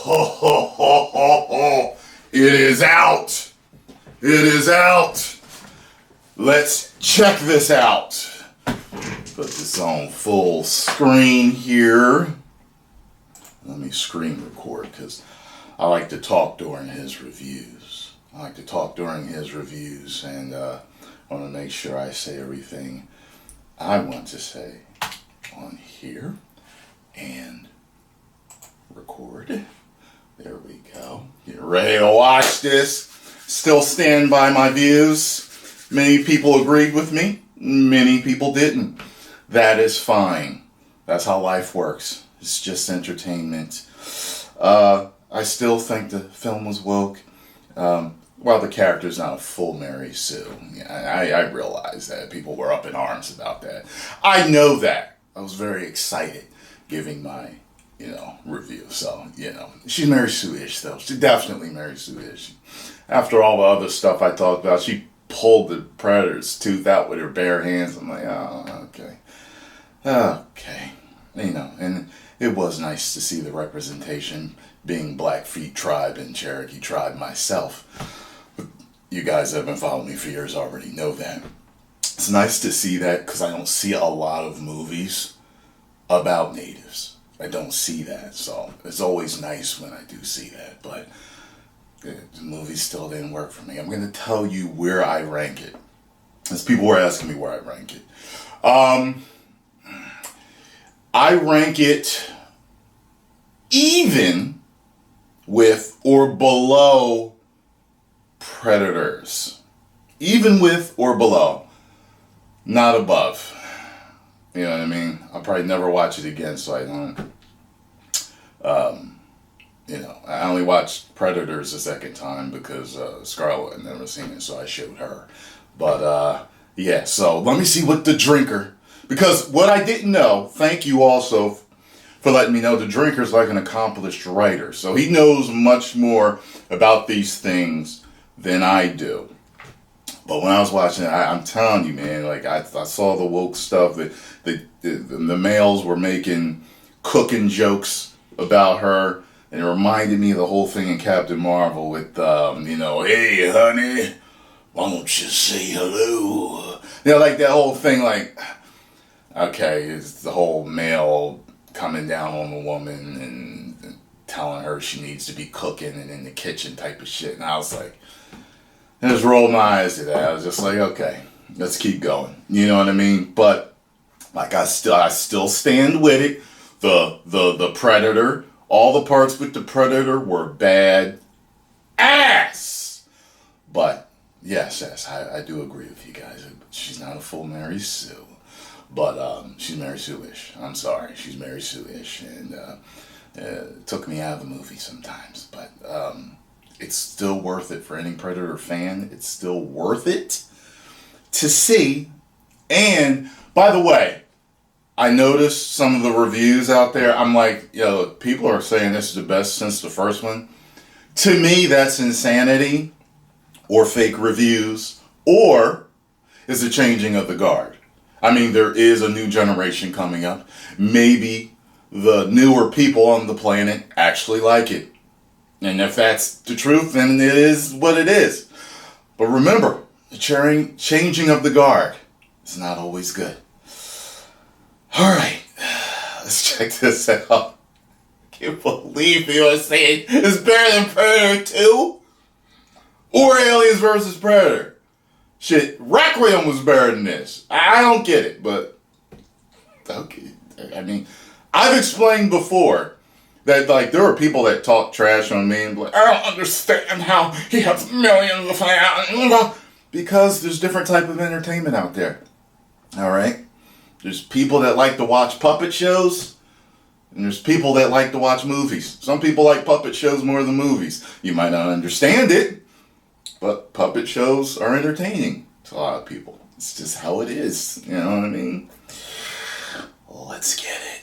ho, ho, ho, ho, ho. It is out. It is out. Let's check this out. Put this on full screen here. Let me screen record because I like to talk during his reviews. And I want to make sure I say everything I want to say on here and record. There we go. Get ready to watch this. Still stand by my views. Many people agreed with me. Many people didn't. That is fine. That's how life works. It's just entertainment. I still think the film was woke. While the character's not a full Mary Sue. I realize that. People were up in arms about that. I know that. I was very excited giving my, review. So, she's Mary Sue-ish though. She's definitely Mary Sue-ish. After all the other stuff I talked about, she pulled the predator's tooth out with her bare hands. I'm like, oh, okay. Okay. And it was nice to see the representation, being Blackfeet tribe and Cherokee tribe myself. You guys that have been following me for years already know that. It's nice to see that because I don't see a lot of movies about natives. I don't see that, so it's always nice when I do see that, but the movie still didn't work for me. I'm going to tell you where I rank it, as people were asking me where I rank it. I rank it even with or below Predators. Even with or below. Not above. You know what I mean? I'll probably never watch it again, so I don't. I only watched Predators the second time because Scarlett had never seen it, so I showed her. But, yeah, so let me see what the drinker. Because what I didn't know, thank you also for letting me know, the drinker's like an accomplished writer. So he knows much more about these things than I do. But when I was watching it, I'm telling you, man, like I saw the woke stuff. That the males were making cooking jokes about her, and it reminded me of the whole thing in Captain Marvel with, hey, honey, why don't you say hello? Like that whole thing, like, okay, it's the whole male coming down on the woman and telling her she needs to be cooking and in the kitchen type of shit. And I was like, I just rolled my eyes to that. I was just like, okay, let's keep going. You know what I mean? But like I still stand with it. The Predator, all the parts with the Predator were bad ass. But yes, I do agree with you guys. She's not a full Mary Sue, but she's Mary Sue-ish. I'm sorry, she's Mary Sue-ish, and it took me out of the movie sometimes, but. It's still worth it for any Predator fan. It's still worth it to see. And, by the way, I noticed some of the reviews out there. I'm like, people are saying this is the best since the first one. To me, that's insanity or fake reviews or is a changing of the guard. I mean, there is a new generation coming up. Maybe the newer people on the planet actually like it. And if that's the truth, then it is what it is. But remember, the changing of the guard is not always good. All right, let's check this out. I can't believe you are saying it's better than Predator 2 or Aliens vs. Predator. Shit, Requiem was better than this. I don't get it, but okay. I mean, I've explained before that, like, there are people that talk trash on me and be like, I don't understand how he has millions of fans. Because there's different type of entertainment out there. All right? There's people that like to watch puppet shows, and there's people that like to watch movies. Some people like puppet shows more than movies. You might not understand it, but puppet shows are entertaining to a lot of people. It's just how it is. You know what I mean? Let's get it.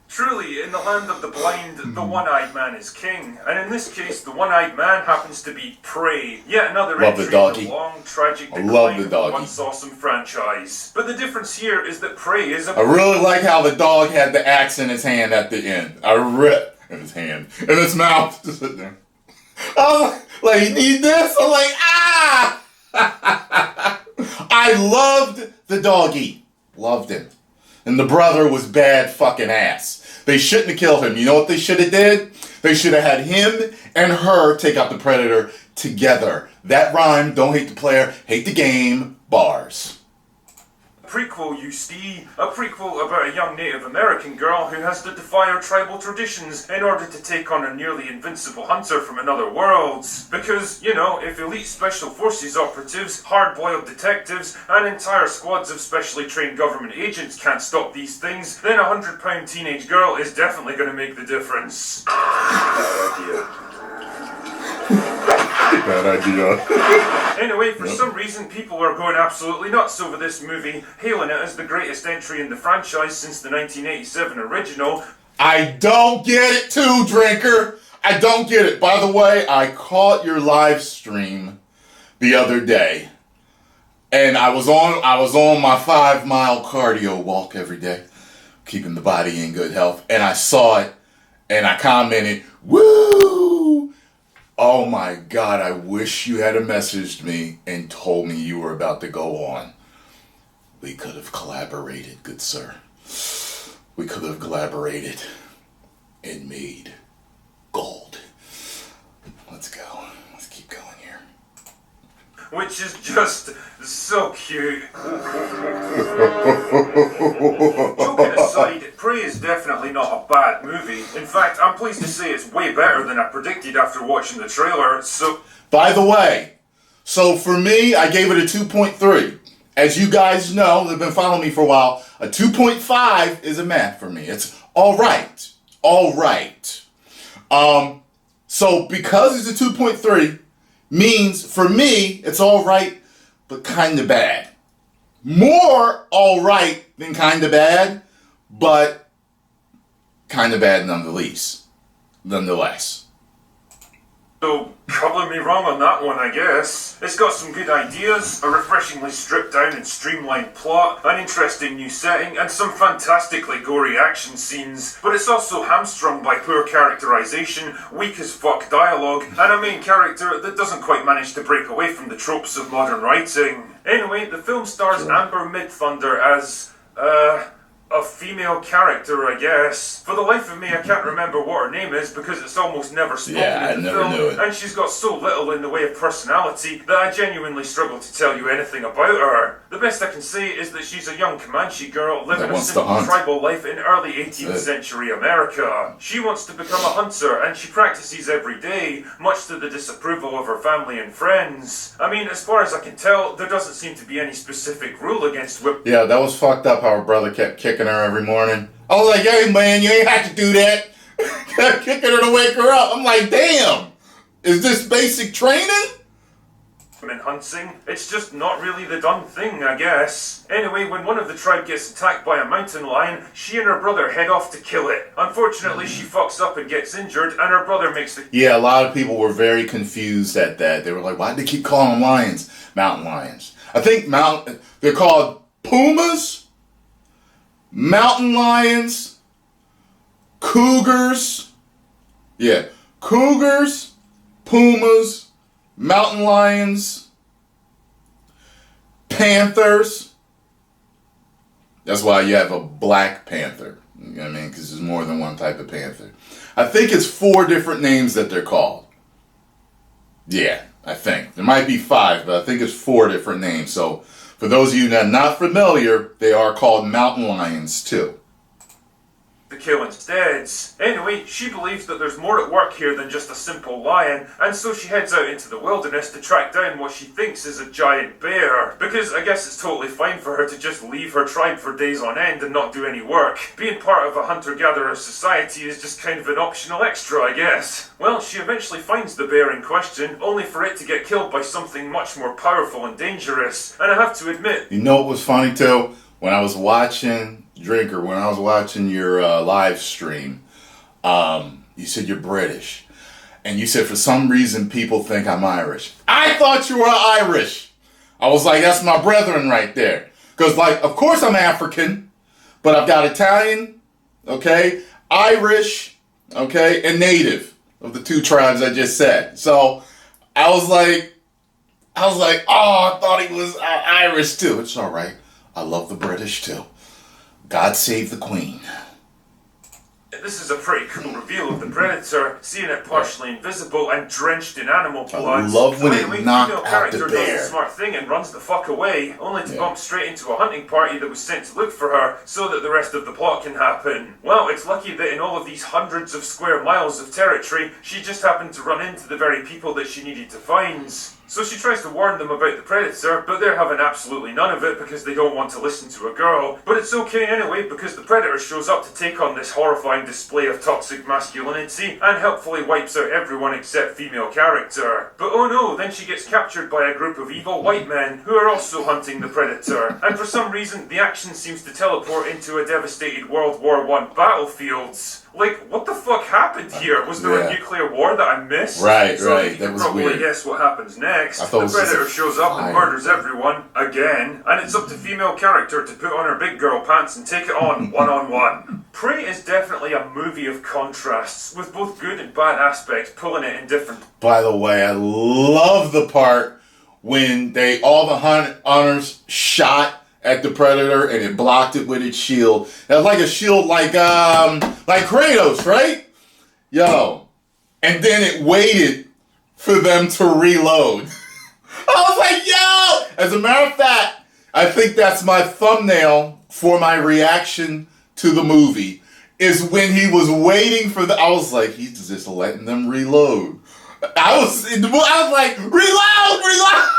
Truly, in the land of the blind and the one-eyed man is king, and in this case, the one-eyed man happens to be Prey, yet another entry in the long, tragic decline of the once awesome franchise. But the difference here is that Prey is a... I really like how the dog had the axe in his hand at the end. In his hand. In his mouth. Just sit there. I was like, you need this? I'm like, ah! I loved the doggy. Loved him. And the brother was bad fucking ass. They shouldn't have killed him. You know what they should have did? They should have had him and her take out the Predator together. That rhyme, don't hate the player, hate the game, bars. Prequel, you see. A prequel about a young Native American girl who has to defy her tribal traditions in order to take on a nearly invincible hunter from another world. Because, you know, if elite special forces operatives, hard-boiled detectives, and entire squads of specially trained government agents can't stop these things, then a 100-pound teenage girl is definitely going to make the difference. Bad idea. Bad idea. Anyway, for some reason, people are going absolutely nuts over this movie, hailing it as the greatest entry in the franchise since the 1987 original. I don't get it too, Drinker. I don't get it. By the way, I caught your live stream the other day, and I was on my 5-mile cardio walk every day, keeping the body in good health, and I saw it, and I commented, woo! Oh my God, I wish you had messaged me and told me you were about to go on. We could have collaborated, good sir. We could have collaborated and made gold. Let's go. Let's keep going here. Which is just so cute. Joking aside, Prey is definitely not a bad movie. In fact, I'm pleased to say it's way better than I predicted after watching the trailer, so... By the way, so for me, I gave it a 2.3. As you guys know, they've been following me for a while, a 2.5 is a math for me. It's alright. Alright. So because it's a 2.3, means for me, it's alright, but kinda bad. More alright than kinda bad, but kinda bad nonetheless. So, color me wrong on that one, I guess. It's got some good ideas, a refreshingly stripped down and streamlined plot, an interesting new setting, and some fantastically gory action scenes. But it's also hamstrung by poor characterization, weak as fuck dialogue, and a main character that doesn't quite manage to break away from the tropes of modern writing. Anyway, the film stars Amber Midthunder as, a female character, I guess. For the life of me, I can't remember what her name is because it's almost never spoken in the film. Knew it. And she's got so little in the way of personality that I genuinely struggle to tell you anything about her. The best I can say is that she's a young Comanche girl living a simple tribal life in early 18th century America. She wants to become a hunter and she practices every day, much to the disapproval of her family and friends. I mean, as far as I can tell, there doesn't seem to be any specific rule against Yeah, that was fucked up how her brother kept kicking her every morning. I was like, hey man, you ain't have to do that. Kept kicking her to wake her up. I'm like, damn, is this basic training? In hunting, it's just not really the done thing, I guess. Anyway, when one of the tribe gets attacked by a mountain lion, she and her brother head off to kill it. Unfortunately, she fucks up and gets injured, and her brother makes the... Yeah, a lot of people were very confused at that. They were like, why'd they keep calling them lions? Mountain lions. I think they're called pumas, mountain lions, cougars. Yeah, cougars, pumas, mountain lions, panthers. That's why you have a black panther. You know what I mean? Because there's more than one type of panther. I think it's 4 different names that they're called. Yeah, I think. There might be 5, but I think it's 4 different names. So for those of you that are not familiar, they are called mountain lions too. The kill instead. Anyway, she believes that there's more at work here than just a simple lion, and so she heads out into the wilderness to track down what she thinks is a giant bear. Because I guess it's totally fine for her to just leave her tribe for days on end and not do any work. Being part of a hunter-gatherer society is just kind of an optional extra, I guess. Well, she eventually finds the bear in question, only for it to get killed by something much more powerful and dangerous. And I have to admit... You know what was funny too? When I was watching... Drinker, when I was watching your live stream, You said you're British. And you said for some reason people think I'm Irish. I thought you were Irish. I was like, that's my brethren right there. Because, like, of course I'm African, but I've got Italian, okay, Irish, okay, and Native of the 2 tribes I just said. So I was like, oh, I thought he was Irish too. It's all right. I love the British too. God save the Queen. This is a pretty cool reveal of the Predator, seeing it partially invisible and drenched in animal blood. I love when it knocked out the character bear. does a smart thing and runs the fuck away, only to bump straight into a hunting party that was sent to look for her, so that the rest of the plot can happen. Well, it's lucky that in all of these hundreds of square miles of territory, she just happened to run into the very people that she needed to find. So she tries to warn them about the Predator, but they're having absolutely none of it because they don't want to listen to a girl. But it's okay anyway because the Predator shows up to take on this horrifying display of toxic masculinity and helpfully wipes out everyone except female character. But oh no, then she gets captured by a group of evil white men who are also hunting the Predator. And for some reason, the action seems to teleport into a devastated World War I battlefield. Like, what the fuck happened here? Was there a nuclear war that I missed? Right, so right. You That can was probably weird. guess what happens next. I thought The it was just Predator a shows up and fire. murders everyone, again, and it's up to female character to put on her big girl pants and take it on one-on-one. Prey is definitely a movie of contrasts, with both good and bad aspects pulling it in different... By the way, I love the part when all the hunters shot at the Predator and it blocked it with its shield. That was like a shield like Kratos, right? Yo. And then it waited for them to reload. I was like, yo! As a matter of fact, I think that's my thumbnail for my reaction to the movie, is when he was waiting for I was like, he's just letting them reload. I was like, reload!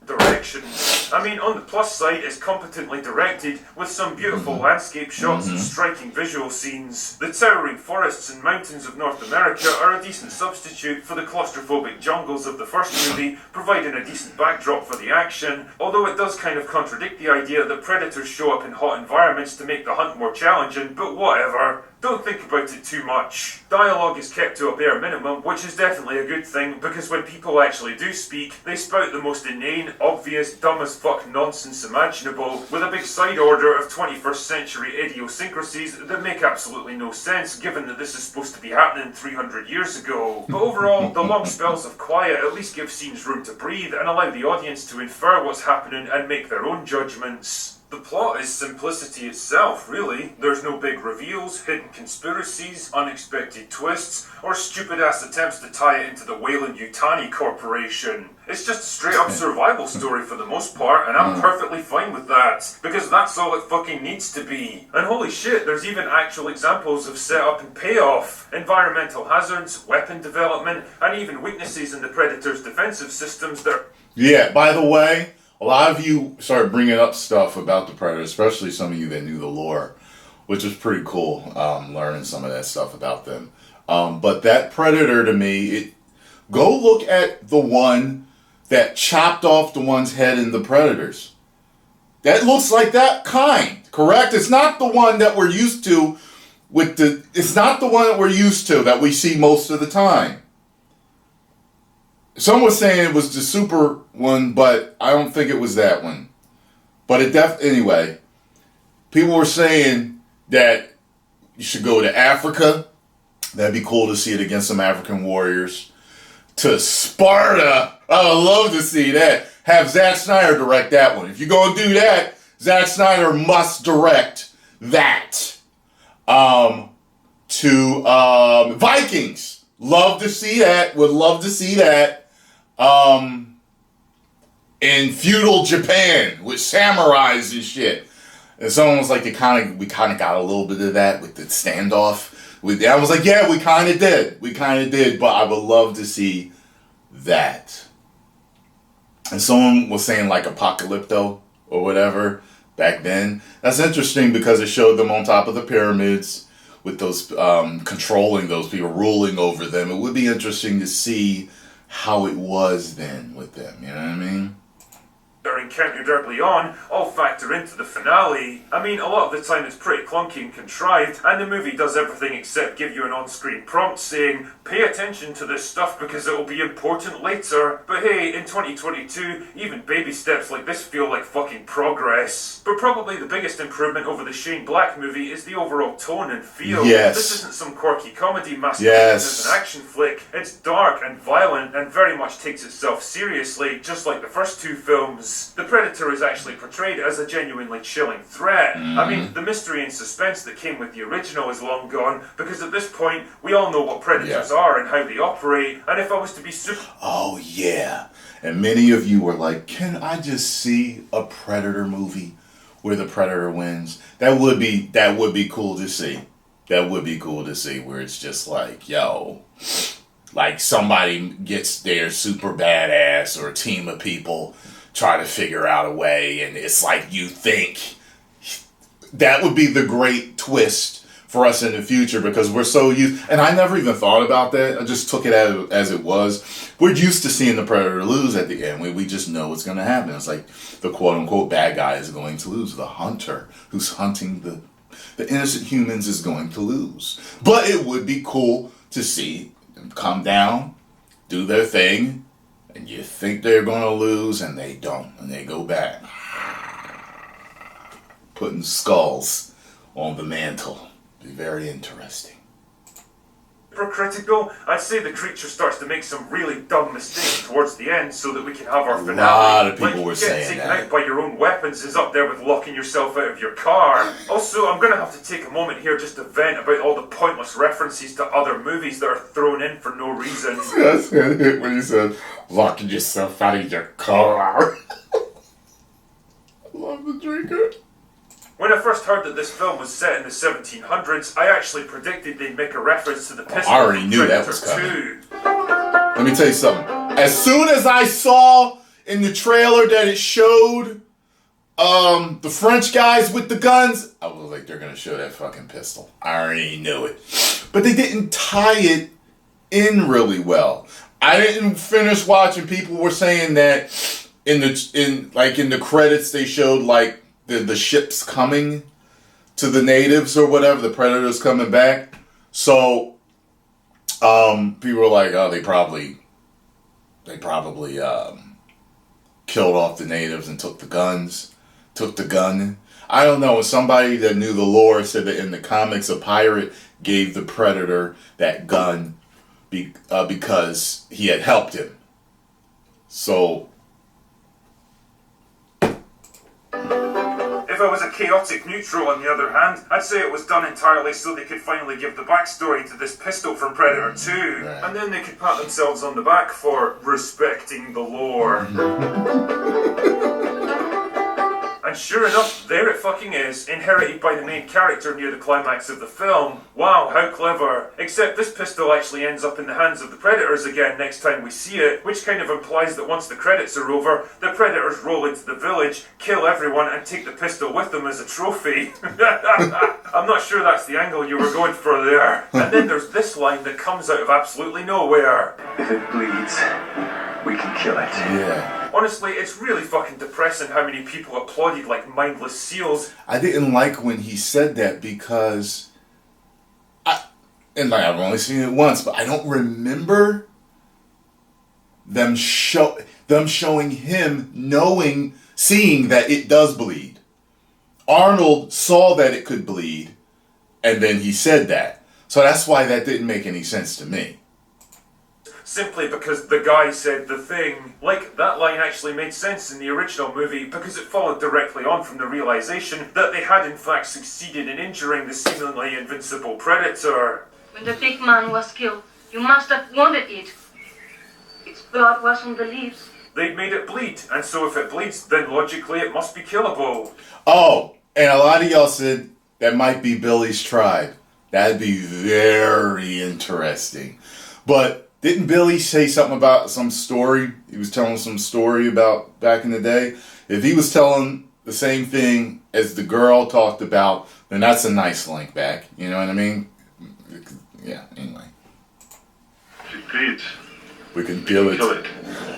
Direction. I mean, on the plus side, it's competently directed with some beautiful landscape shots and striking visual scenes. The towering forests and mountains of North America are a decent substitute for the claustrophobic jungles of the first movie, providing a decent backdrop for the action, although it does kind of contradict the idea that predators show up in hot environments to make the hunt more challenging, but whatever. Don't think about it too much. Dialogue is kept to a bare minimum, which is definitely a good thing, because when people actually do speak, they spout the most inane, obvious, dumb as fuck nonsense imaginable, with a big side order of 21st century idiosyncrasies that make absolutely no sense, given that this is supposed to be happening 300 years ago. But overall, the long spells of quiet at least give scenes room to breathe and allow the audience to infer what's happening and make their own judgments. The plot is simplicity itself, really. There's no big reveals, hidden conspiracies, unexpected twists, or stupid-ass attempts to tie it into the Weyland-Yutani Corporation. It's just a straight-up survival story for the most part, and I'm perfectly fine with that, because that's all it fucking needs to be. And holy shit, there's even actual examples of setup and payoff, environmental hazards, weapon development, and even weaknesses in the Predator's defensive systems that... Yeah, by the way, a lot of you started bringing up stuff about the Predator, especially some of you that knew the lore, which was pretty cool, learning some of that stuff about them. But that Predator, to me, go look at the one that chopped off the one's head in the Predators. That looks like that kind, correct? It's not the one that we're used to it's not the one that we're used to that we see most of the time. Some was saying it was the super one, but I don't think it was that one. But anyway, people were saying that you should go to Africa. That'd be cool to see it against some African warriors. To Sparta. I would love to see that. Have Zack Snyder direct that one. If you're going to do that, Zack Snyder must direct that. To Vikings. Love to see that. Would love to see that. In feudal Japan with samurais and shit. It's almost like we kind of got a little bit of that with the standoff. I was like, yeah, we kind of did, but I would love to see that. And someone was saying like Apocalypto or whatever back then. That's interesting because it showed them on top of the pyramids with those controlling those people, ruling over them. It would be interesting to see how it was then with them, you know what I mean? are encountered early on all factor into the finale. I mean, a lot of the time it's pretty clunky and contrived, and the movie does everything except give you an on-screen prompt saying, pay attention to this stuff because it will be important later. But hey, in 2022, even baby steps like this feel like fucking progress. But probably the biggest improvement over the Shane Black movie is the overall tone and feel. Yes. This isn't some quirky comedy masquerading as an action flick. It's dark and violent and very much takes itself seriously, just like the first two films. The Predator is actually portrayed as a genuinely chilling threat. I mean, the mystery and suspense that came with the original is long gone, because at this point, we all know what Predators are and how they operate, and if I was to be super... Oh, yeah. And many of you were like, can I just see a Predator movie where the Predator wins? That would be cool to see. That would be cool to see, where it's just like, yo, like somebody gets there super badass, or a team of people try to figure out a way, and it's like you think. That would be the great twist for us in the future, because we're so used, and I never even thought about that. I just took it as it was. We're used to seeing the Predator lose at the end. We just know what's going to happen. It's like the quote-unquote bad guy is going to lose. The hunter who's hunting the innocent humans is going to lose. But it would be cool to see them come down, do their thing, and you think they're going to lose, and they don't. And they go back, putting skulls on the mantle. Be very interesting. Critical, I'd say the creature starts to make some really dumb mistakes towards the end so that we can have our finale. A lot of people like, were saying getting taken that. out by your own weapons is up there with locking yourself out of your car. Also, I'm going to have to take a moment here just to vent about all the pointless references to other movies that are thrown in for no reason. That's it when you said, locking yourself out of your car. I love the drinker. When I first heard that this film was set in the 1700s, I actually predicted they'd make a reference to the pistol. I already knew that was coming. Let me tell you something. As soon as I saw in the trailer that it showed the French guys with the guns, I was like, they're going to show that fucking pistol. I already knew it. But they didn't tie it in really well. I didn't finish watching. People were saying that in the credits they showed like the ships coming to the natives or whatever, the Predators coming back. So people were like, oh, they probably killed off the natives and took the gun. I don't know. Somebody that knew the lore said that in the comics, a pirate gave the Predator that gun because he had helped him. So if I was a chaotic neutral, on the other hand, I'd say it was done entirely so they could finally give the backstory to this pistol from Predator 2, right. And then they could pat themselves on the back for respecting the lore. And sure enough, there it fucking is, inherited by the main character near the climax of the film. Wow, how clever. Except this pistol actually ends up in the hands of the Predators again next time we see it, which kind of implies that once the credits are over, the Predators roll into the village, kill everyone, and take the pistol with them as a trophy. I'm not sure that's the angle you were going for there. And then there's this line that comes out of absolutely nowhere. If it bleeds, we can kill it. yeah. Honestly, it's really fucking depressing how many people applauded like mindless seals. I didn't like when he said that because I've only seen it once, but I don't remember them showing him seeing that it does bleed. Arnold saw that it could bleed, and then he said that. So that's why that didn't make any sense to me. Simply because the guy said the thing. Like, that line actually made sense in the original movie because it followed directly on from the realization that they had in fact succeeded in injuring the seemingly invincible Predator. When the big man was killed, you must have wanted it. Its blood was on the leaves. They'd made it bleed, and so if it bleeds, then logically it must be killable. Oh, and a lot of y'all said that might be Billy's tribe. That'd be very interesting. But didn't Billy say something about some story? He was telling some story about back in the day. If he was telling the same thing as the girl talked about, then that's a nice link back. You know what I mean? Yeah, anyway. If it bleeds, We can kill it. kill it.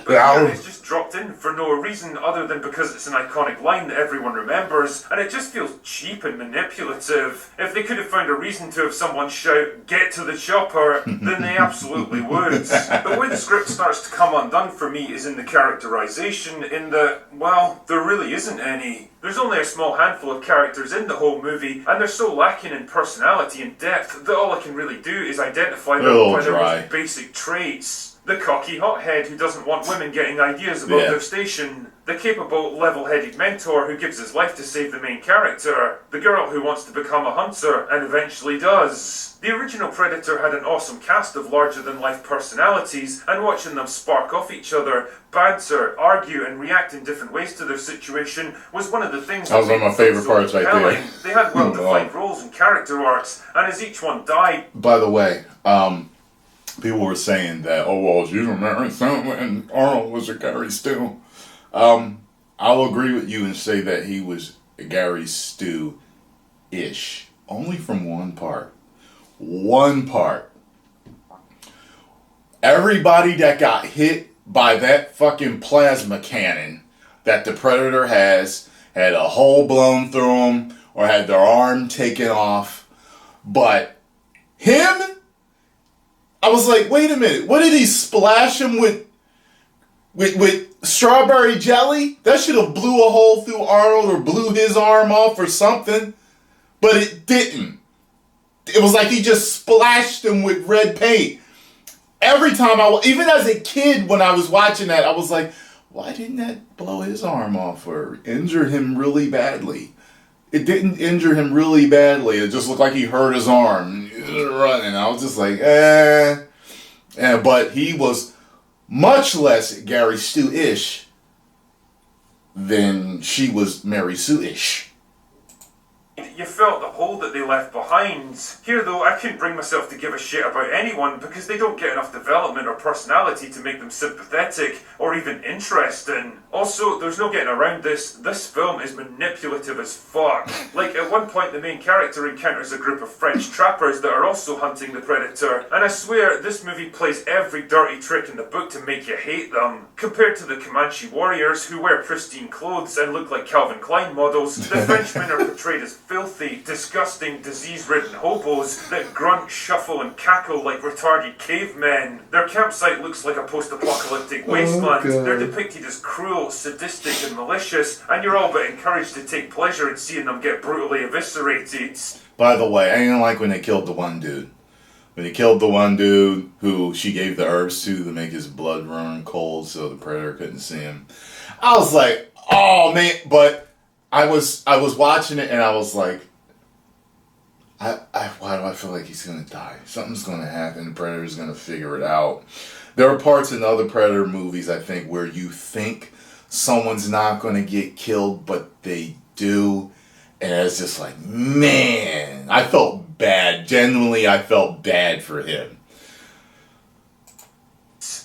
But here it's just dropped in for no reason other than because it's an iconic line that everyone remembers, and it just feels cheap and manipulative. If they could have found a reason to have someone shout, "Get to the chopper," then they absolutely would. The way the script starts to come undone for me is in the characterization, in that, well, there really isn't any. There's only a small handful of characters in the whole movie, and they're so lacking in personality and depth that all I can really do is identify them by their most basic traits. The cocky hothead who doesn't want women getting ideas above their station. The capable, level-headed mentor who gives his life to save the main character. The girl who wants to become a hunter and eventually does. The original Predator had an awesome cast of larger-than-life personalities, and watching them spark off each other, banter, argue, and react in different ways to their situation was one of the things that was one of my favorite parts right there. They had well-defined roles and character arcs, and as each one died... By the way, people were saying that, oh, well, you remember when Arnold was a Gary Stu. I'll agree with you and say that he was a Gary Stu-ish. Only from one part. One part. Everybody that got hit by that fucking plasma cannon that the Predator has had a hole blown through them or had their arm taken off. But him... I was like, wait a minute, what did he splash him with strawberry jelly? That should have blew a hole through Arnold or blew his arm off or something. But it didn't. It was like he just splashed him with red paint. Every time even as a kid when I was watching that, I was like, why didn't that blow his arm off or injure him really badly? It didn't injure him really badly. It just looked like he hurt his arm running. I was just like, But he was much less Gary Stu-ish than she was Mary Sue-ish. You felt the hole that they left behind. Here though, I couldn't bring myself to give a shit about anyone because they don't get enough development or personality to make them sympathetic or even interesting. Also, there's no getting around this. This film is manipulative as fuck. Like, at one point the main character encounters a group of French trappers that are also hunting the Predator, and I swear this movie plays every dirty trick in the book to make you hate them. Compared to the Comanche warriors who wear pristine clothes and look like Calvin Klein models, the Frenchmen are portrayed as filthy, disgusting, disease-ridden hobos that grunt, shuffle, and cackle like retarded cavemen. Their campsite looks like a post-apocalyptic wasteland. They're depicted as cruel, sadistic, and malicious, and you're all but encouraged to take pleasure in seeing them get brutally eviscerated. By the way, I didn't like when they killed the one dude. When they killed the one dude who she gave the herbs to make his blood run cold so the Predator couldn't see him. I was like, oh man, but I was watching it and I was like, why do I feel like he's going to die? Something's going to happen. The Predator's going to figure it out. There are parts in other Predator movies, I think, where you think someone's not going to get killed, but they do. And it's just like, man, I felt bad. Genuinely, I felt bad for him.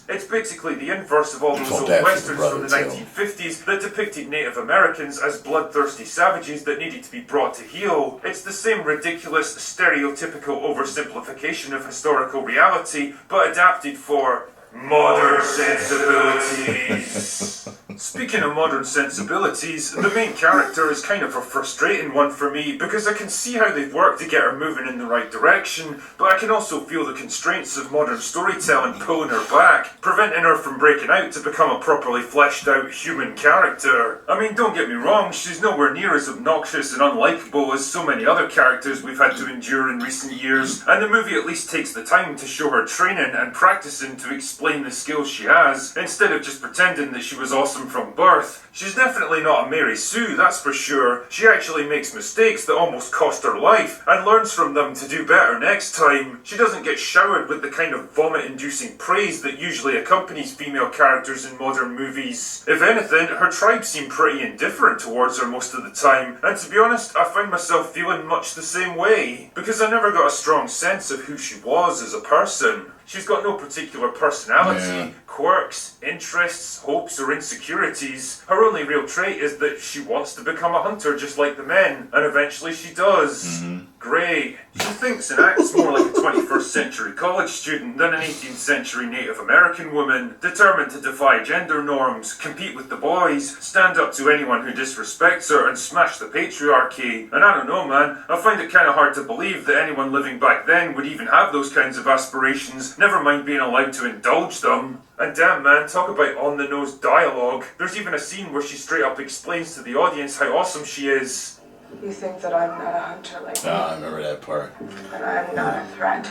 It's basically the inverse of all those old westerns from the 1950s that depicted Native Americans as bloodthirsty savages that needed to be brought to heel. It's the same ridiculous, stereotypical oversimplification of historical reality, but adapted for modern sensibilities. Speaking of modern sensibilities, the main character is kind of a frustrating one for me because I can see how they've worked to get her moving in the right direction, but I can also feel the constraints of modern storytelling pulling her back, preventing her from breaking out to become a properly fleshed out human character. I mean, don't get me wrong, she's nowhere near as obnoxious and unlikable as so many other characters we've had to endure in recent years, and the movie at least takes the time to show her training and practicing to explain the skills she has, instead of just pretending that she was awesome from birth. She's definitely not a Mary Sue, that's for sure. She actually makes mistakes that almost cost her life, and learns from them to do better next time. She doesn't get showered with the kind of vomit-inducing praise that usually accompanies female characters in modern movies. If anything, her tribe seem pretty indifferent towards her most of the time, and to be honest, I find myself feeling much the same way, because I never got a strong sense of who she was as a person. She's got no particular personality, quirks, interests, hopes, or insecurities. Her only real trait is that she wants to become a hunter just like the men, and eventually she does. Great. She thinks and acts more like a 21st century college student than an 18th century Native American woman, determined to defy gender norms, compete with the boys, stand up to anyone who disrespects her, and smash the patriarchy. And I don't know, man, I find it kind of hard to believe that anyone living back then would even have those kinds of aspirations, never mind being allowed to indulge them. And damn, man, talk about on-the-nose dialogue. There's even a scene where she straight up explains to the audience how awesome she is. You think that I'm not a hunter like you? I remember that part. And I'm not a threat.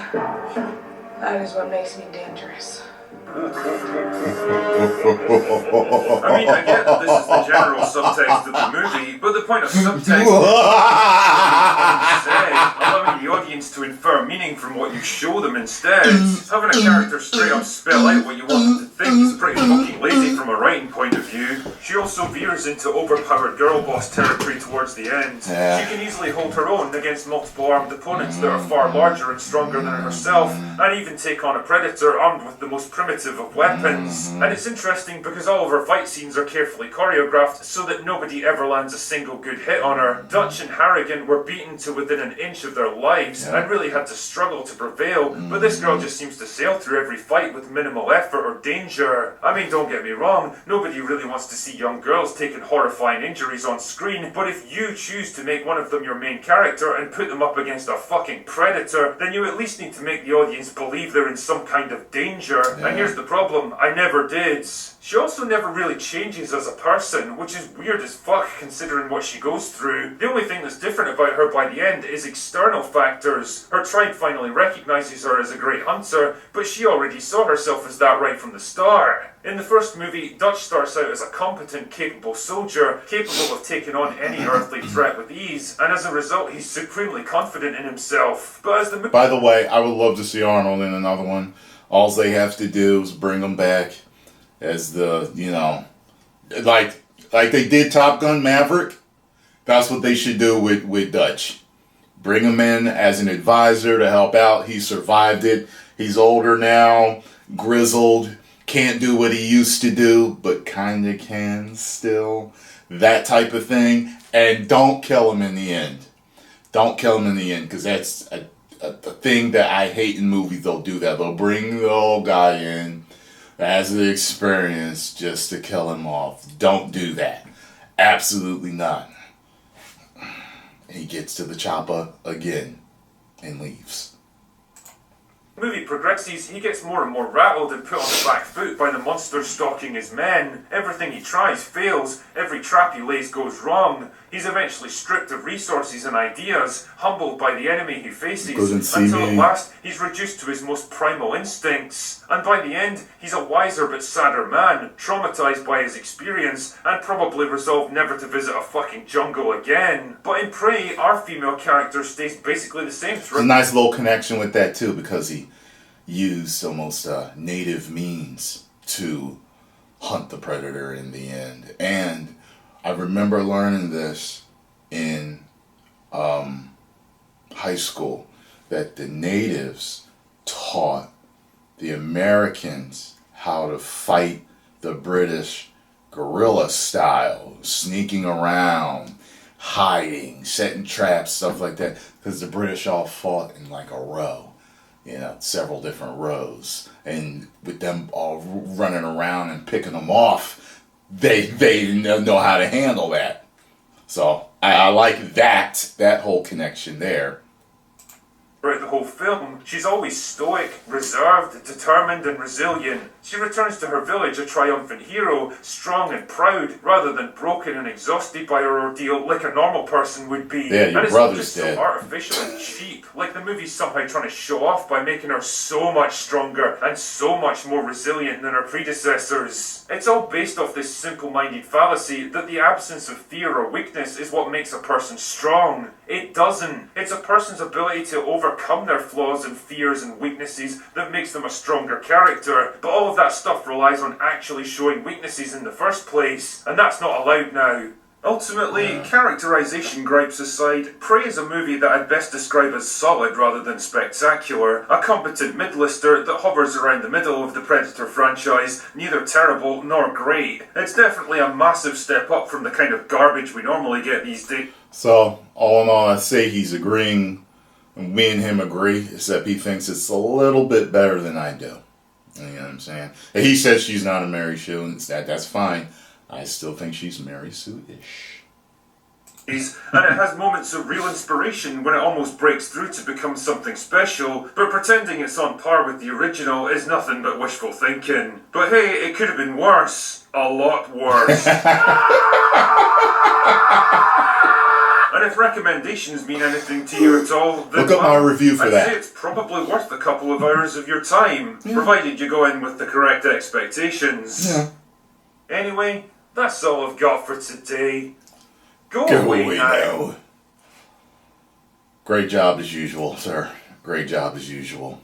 That is what makes me dangerous. I mean, I get that this is the general subtext of the movie, but the point of subtext is allowing the audience to infer meaning from what you show them instead. Having a character straight up spell out what you want them to think is pretty fucking lazy from a writing point of view. She also veers into overpowered girl boss territory towards the end. Yeah. She can easily hold her own against multiple armed opponents that are far larger and stronger than herself, and even take on a predator armed with the most primitive of weapons. And it's interesting because all of her fight scenes are carefully choreographed so that nobody ever lands a single good hit on her. Dutch and Harrigan were beaten to within an inch of their lives and really had to struggle to prevail, but this girl just seems to sail through every fight with minimal effort or danger. I mean, don't get me wrong, nobody really wants to see young girls taking horrifying injuries on screen, but if you choose to make one of them your main character and put them up against a fucking predator, then you at least need to make the audience believe they're in some kind of danger. And here's the problem, I never did. She also never really changes as a person, which is weird as fuck considering what she goes through. The only thing that's different about her by the end is external factors. Her tribe finally recognises her as a great hunter, but she already saw herself as that right from the start. In the first movie, Dutch starts out as a competent, capable soldier, capable of taking on any earthly threat with ease, and as a result, he's supremely confident in himself. But as the By the way, I would love to see Arnold in another one. All they have to do is bring him back as the, like they did Top Gun Maverick. That's what they should do with Dutch. Bring him in as an advisor to help out. He survived it. He's older now, grizzled, can't do what he used to do, but kind of can still. That type of thing. And don't kill him in the end. Don't kill him in the end, because that's a thing that I hate in movies. They'll do that. They'll bring the old guy in as an experience just to kill him off. Don't do that. Absolutely not. He gets to the chopper again and leaves. movie progresses, he gets more and more rattled and put on the back foot by the monsters stalking his men. Everything he tries fails, every trap he lays goes wrong. He's eventually stripped of resources and ideas, humbled by the enemy he faces, until at last he's reduced to his most primal instincts. And by the end, he's a wiser but sadder man, traumatized by his experience, and probably resolved never to visit a fucking jungle again. But in Prey, our female character stays basically the same throughout. There's a nice little connection with that too, because he used almost native means to hunt the predator in the end. And I remember learning this in high school, that the natives taught the Americans how to fight the British guerrilla style, sneaking around, hiding, setting traps, stuff like that, because the British all fought in like a row. You know, several different rows, and with them all running around and picking them off, they didn't know how to handle that. So I like that whole connection there. Throughout the whole film, she's always stoic, reserved, determined and resilient. She returns to her village a triumphant hero, strong and proud, rather than broken and exhausted by her ordeal like a normal person would be. Yeah, your and it's brother's just dead. so artificial and cheap, like the movie's somehow trying to show off by making her so much stronger and so much more resilient than her predecessors. It's all based off this simple-minded fallacy that the absence of fear or weakness is what makes a person strong. It doesn't. It's a person's ability to overcome their flaws and fears and weaknesses that makes them a stronger character, but all of that stuff relies on actually showing weaknesses in the first place, and that's not allowed now. Ultimately, characterization gripes aside, Prey is a movie that I'd best describe as solid rather than spectacular. A competent mid-lister that hovers around the middle of the Predator franchise, neither terrible nor great. It's definitely a massive step up from the kind of garbage we normally get these days. So, all in all, I'd say he's agreeing me and him agree, except he thinks it's a little bit better than I do. You know what I'm saying? And he says she's not a Mary Sue, and that's fine. I still think she's Mary Sue-ish. And it has moments of real inspiration when it almost breaks through to become something special, but pretending it's on par with the original is nothing but wishful thinking. But hey, it could have been worse. A lot worse. And if recommendations mean anything to you at all, then look up my review for I'd that. say it's probably worth a couple of hours of your time, provided you go in with the correct expectations. Yeah. Anyway, that's all I've got for today. Go away now. Great job as usual, sir. Great job as usual.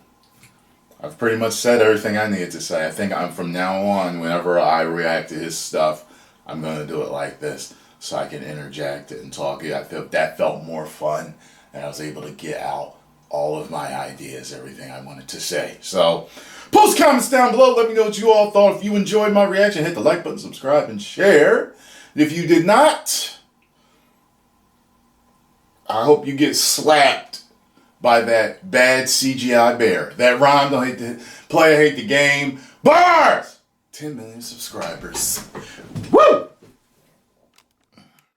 I've pretty much said everything I needed to say. I think from now on, whenever I react to his stuff, I'm going to do it like this, so I can interject and talk. I felt that felt more fun, and I was able to get out all of my ideas, everything I wanted to say. So, post comments down below. Let me know what you all thought. If you enjoyed my reaction, hit the like button, subscribe, and share. If you did not, I hope you get slapped by that bad CGI bear. That rhyme, don't hate the player, hate the game. Bars! 10 million subscribers. Woo!